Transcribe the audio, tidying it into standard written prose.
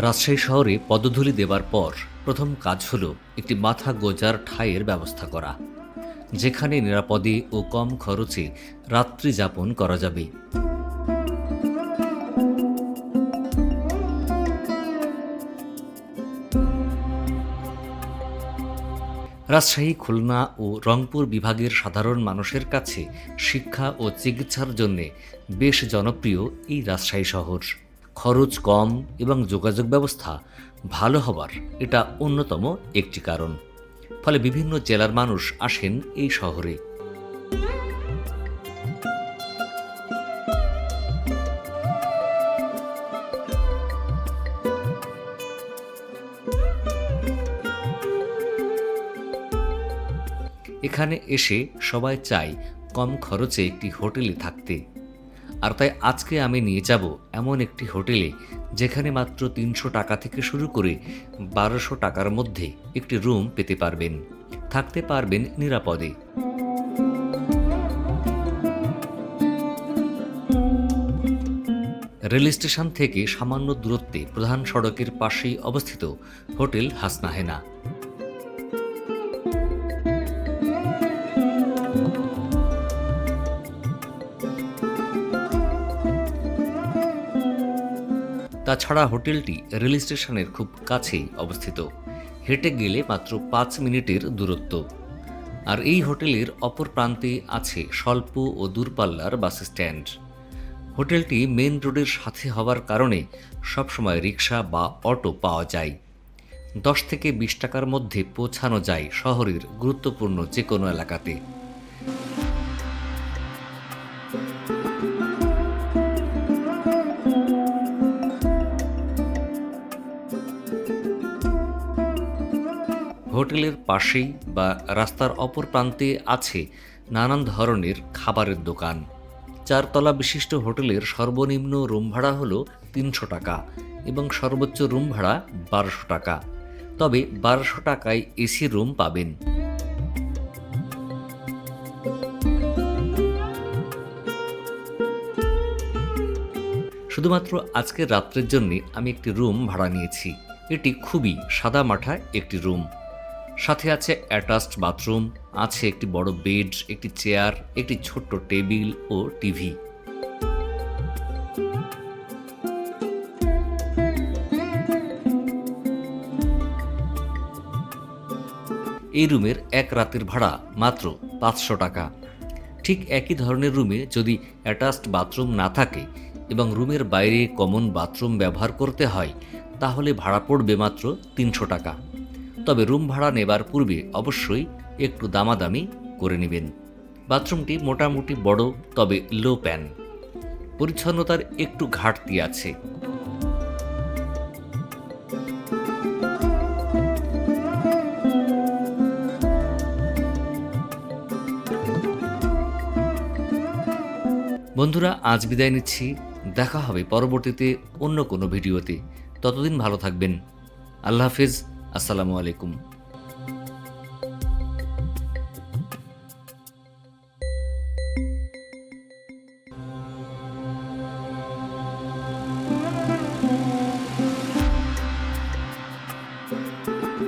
রাজশাহী শহরে পদধূলি দেবার পর প্রথম কাজ হলো একটি মাথা গোঁজার ঠাঁইয়ের ব্যবস্থা করা, যেখানে নিরাপদে ও কম খরচে রাত্রি যাপন করা যাবে। রাজশাহী, খুলনা ও রংপুর বিভাগের সাধারণ মানুষের কাছে শিক্ষা ও চিকিৎসার জন্যে বেশ জনপ্রিয় এই রাজশাহী শহর। খরচ কম এবং যোগাযোগ ব্যবস্থা ভালো হবার এটা অন্যতম একটি কারণ। ফলে বিভিন্ন জেলার মানুষ আসেন এই শহরে। এখানে এসে সবাই চায় কম খরচে একটি হোটেলে থাকতে। আর তাই আজকে আমি নিয়ে যাব এমন একটি হোটেলে যেখানে মাত্র ৩০০ টাকা থেকে শুরু করে ১২০০ টাকার মধ্যে একটি রুম পেতে পারবেন, থাকতে পারবেন নিরাপদে। রেল স্টেশন থেকে সামান্য দূরত্বে প্রধান সড়কের পাশেই অবস্থিত হোটেল হাসনাহেনা। তাছাড়া হোটেলটি রেল স্টেশনের খুব কাছেই অবস্থিত, হেঁটে গেলে মাত্র ৫ মিনিটের দূরত্ব। আর এই হোটেলের অপর প্রান্তে আছে স্বল্প ও দূরপাল্লার বাস স্ট্যান্ড। হোটেলটি মেন রোডের সাথে হওয়ার কারণে সবসময় রিক্সা বা অটো পাওয়া যায়। ১০ থেকে ২০ টাকার মধ্যে পৌঁছানো যায় শহরের গুরুত্বপূর্ণ যে কোনো এলাকাতে। হোটেলের পাশেই বা রাস্তার অপর প্রান্তে আছে নানান ধরনের খাবারের দোকান। ৪ তলা বিশিষ্ট হোটেলের সর্বনিম্ন রুম ভাড়া হলো ৩০০ টাকা এবং সর্বোচ্চ রুম ভাড়া ১২০০ টাকা। তবে ১২০০ টাকায় এসি রুম পাবেন। শুধুমাত্র আজকের রাত্রের জন্য আমি একটি রুম ভাড়া নিয়েছি। এটি খুবই সাদামাটা একটি রুম। সাথে আছে অ্যাটাচড বাথরুম, আছে একটি বড় বেড, একটি চেয়ার, একটি ছোট্ট টেবিল ও টিভি। এই রুমের এক রাতের ভাড়া মাত্র ৫০০ টাকা। ঠিক একই ধরনের রুমে যদি অ্যাটাচড বাথরুম না থাকে এবং রুমের বাইরে কমন বাথরুম ব্যবহার করতে হয়, তাহলে ভাড়া পড়বে মাত্র ৩০০ টাকা। তবে রুম ভাড়া নেবার পূর্বে অবশ্যই একটু দামাদামি করে নেবেন। বাথরুমটি মোটামুটি বড়, তবে লো প্যান। পরিচ্ছন্নতার একটু ঘাটতি আছে। বন্ধুরা, আজ বিদায় নিচ্ছি। দেখা হবে পরবর্তীতে অন্য কোনো ভিডিওতে। ততদিন ভালো থাকবেন। আল্লাহ হাফিজ। আসসালামু আলাইকুম।